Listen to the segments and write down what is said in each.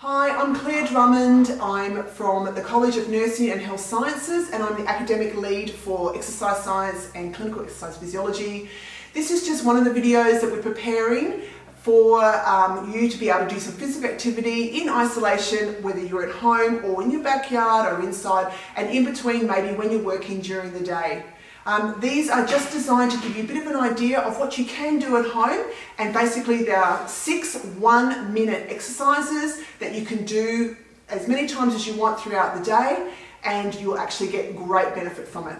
Hi, I'm Claire Drummond. I'm from the College of Nursing and Health Sciences and I'm the academic lead for exercise science and clinical exercise physiology. This is just one of the videos that we're preparing for you to be able to do some physical activity in isolation, whether you're at home or in your backyard or inside, and in between maybe when you're working during the day. These are just designed to give you a bit of an idea of what you can do at home, and basically there are 6 1-minute exercises that you can do as many times as you want throughout the day, and you'll actually get great benefit from it.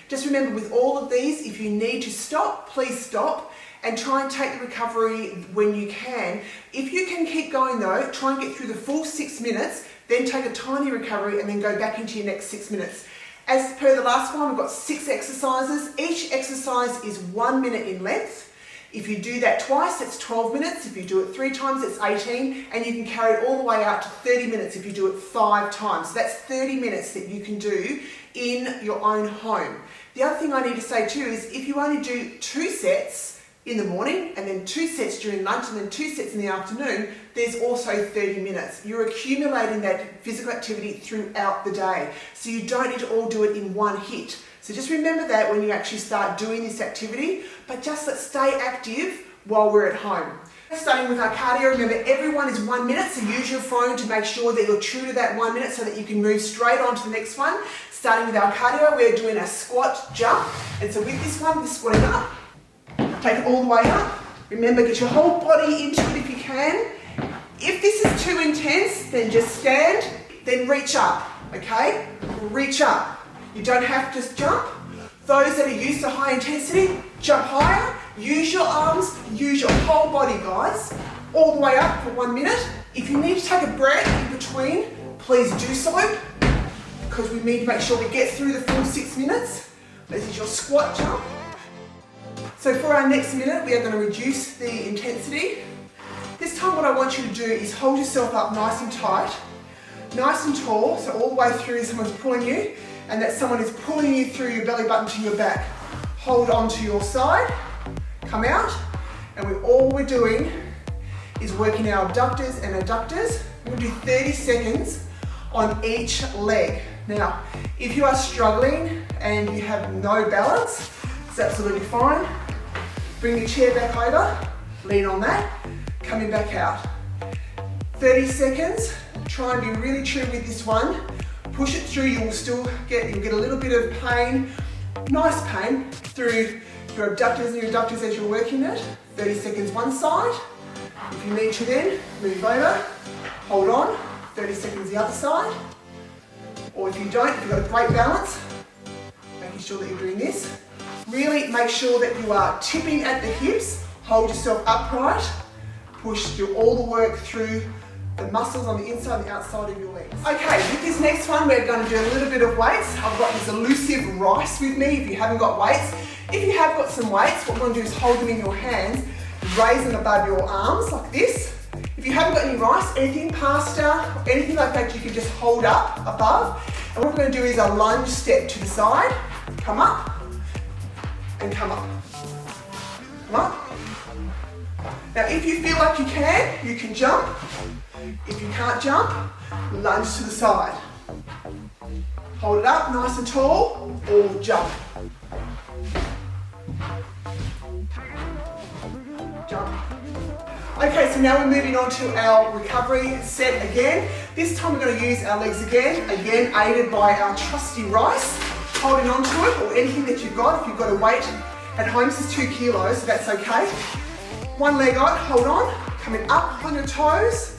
Just remember, with all of these, if you need to stop, please stop and try and take the recovery when you can. If you can keep going though, try and get through the full 6 minutes, then take a tiny recovery and then go back into your next 6 minutes. As per the last one, we've got 6 exercises. Each exercise is 1 minute in length. If you do that twice, it's 12 minutes. If you do it 3 times, it's 18. And you can carry it all the way out to 30 minutes if you do it 5 times. So that's 30 minutes that you can do in your own home. The other thing I need to say too is if you only do 2 sets in the morning and then 2 sets during lunch and then 2 sets in the afternoon, there's also 30 minutes. You're accumulating that physical activity throughout the day. So you don't need to all do it in one hit. So just remember that when you actually start doing this activity, but just let's stay active while we're at home. Starting with our cardio, remember everyone is 1 minute, so use your phone to make sure that you're true to that 1 minute so that you can move straight on to the next one. Starting with our cardio, we're doing a squat jump. And so with this one, we're squatting up. Take it all the way up. Remember, get your whole body into it if you can. If this is too intense, then just stand, then reach up, okay? Reach up. You don't have to just jump. Those that are used to high intensity, jump higher. Use your arms, use your whole body, guys. All the way up for 1 minute. If you need to take a break in between, please do so, because we need to make sure we get through the full 6 minutes. This is your squat jump. So for our next minute, we are going to reduce the intensity. This time what I want you to do is hold yourself up nice and tight, nice and tall, so all the way through someone's pulling you, and that someone is pulling you through your belly button to your back. Hold on to your side, come out, and all we're doing is working our abductors and adductors. We'll do 30 seconds on each leg. Now, if you are struggling and you have no balance, it's absolutely fine. Bring your chair back over, lean on that, coming back out. 30 seconds, try and be really true with this one. Push it through, you'll get a little bit of pain, nice pain, through your abductors and your adductors as you're working it. 30 seconds one side. If you need to then, move over, hold on, 30 seconds the other side. Or if you don't, if you've got a great balance, making sure that you're doing this. Really make sure that you are tipping at the hips, hold yourself upright, push through all the work through the muscles on the inside and the outside of your legs. Okay, with this next one, we're going to do a little bit of weights. I've got this elusive rice with me if you haven't got weights. If you have got some weights, what we're going to do is hold them in your hands, raise them above your arms like this. If you haven't got any rice, anything, pasta, anything like that, you can just hold up above. And what we're going to do is a lunge step to the side, come up, and come up. Come up. Now if you feel like you can jump. If you can't jump, lunge to the side. Hold it up nice and tall, or jump. Jump. Okay, so now we're moving on to our recovery set again. This time we're going to use our legs again aided by our trusty rice. Holding on to it, or anything that you've got. If you've got a weight at home, this is 2 kilos, so that's okay. One leg out, hold on, coming up on your toes,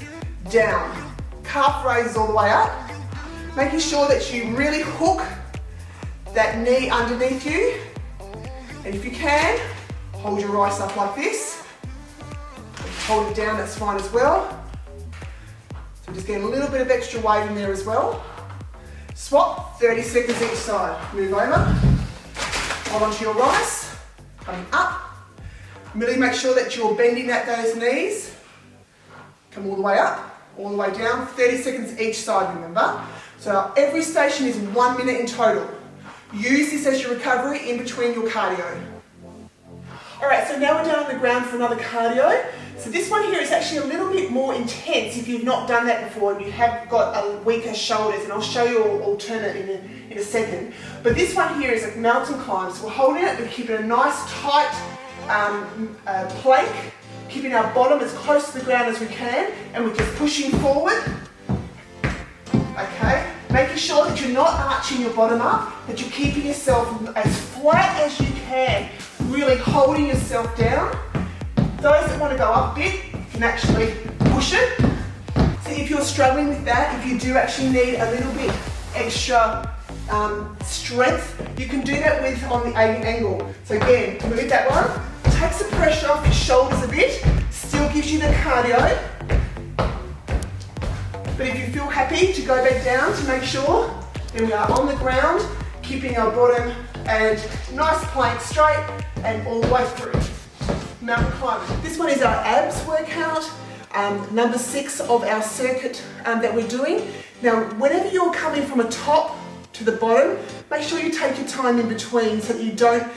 down. Calf raises all the way up. Making sure that you really hook that knee underneath you. And if you can, hold your rice up like this. Hold it down, that's fine as well. So just getting a little bit of extra weight in there as well. Swap, 30 seconds each side. Move over, hold onto your rice, coming up. Really make sure that you're bending at those knees. Come all the way up, all the way down, 30 seconds each side, remember. So every station is 1 minute in total. Use this as your recovery in between your cardio. All right, so now we're down on the ground for another cardio. So this one here is actually a little bit bit more intense if you've not done that before and you have got a weaker shoulders, and I'll show you an alternate in a second. But this one here is a mountain climb, so we're holding it, we're keeping a nice tight plank, keeping our bottom as close to the ground as we can, and we're just pushing forward. Okay, making sure that you're not arching your bottom up, that you're keeping yourself as flat as you can, really holding yourself down. Those that want to go up a bit can actually push it. So if you're struggling with that, if you do actually need a little bit extra strength, you can do that with on the angle. So again, move that one, takes the pressure off your shoulders a bit, still gives you the cardio. But if you feel happy to go back down to make sure, then we are on the ground, keeping our bottom and nice plank straight and all the way through. Mountain climbing. This one is our abs workout, number 6 of our circuit that we're doing. Now, whenever you're coming from a top to the bottom, make sure you take your time in between so that you don't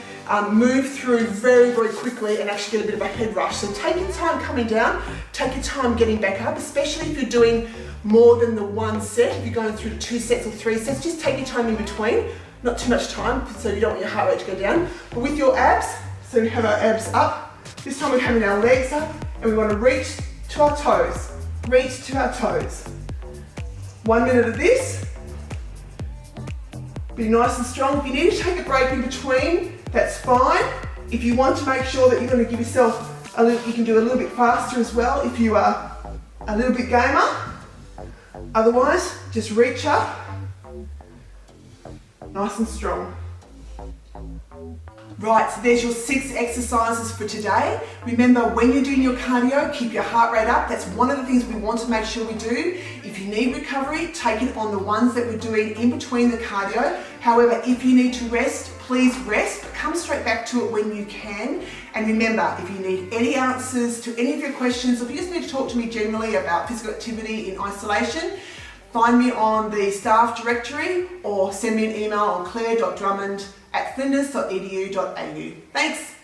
move through very, very quickly and actually get a bit of a head rush. So take your time coming down, take your time getting back up, especially if you're doing more than the one set. If you're going through 2 sets or 3 sets, just take your time in between, not too much time so you don't want your heart rate to go down. But with your abs, so we have our abs up, this time we're having our legs up and we want to reach to our toes, reach to our toes. 1 minute of this, be nice and strong. If you need to take a break in between, that's fine. If you want to make sure that you're going to give yourself a little, you can do a little bit faster as well if you are a little bit gamer. Otherwise, just reach up, nice and strong. Right, so there's your 6 exercises for today. Remember, when you're doing your cardio, keep your heart rate up. That's one of the things we want to make sure we do. If you need recovery, take it on the ones that we're doing in between the cardio. However, if you need to rest, please rest, but come straight back to it when you can. And remember, if you need any answers to any of your questions, or if you just need to talk to me generally about physical activity in isolation, find me on the staff directory or send me an email on claire.drummond@flinders.edu.au. Thanks.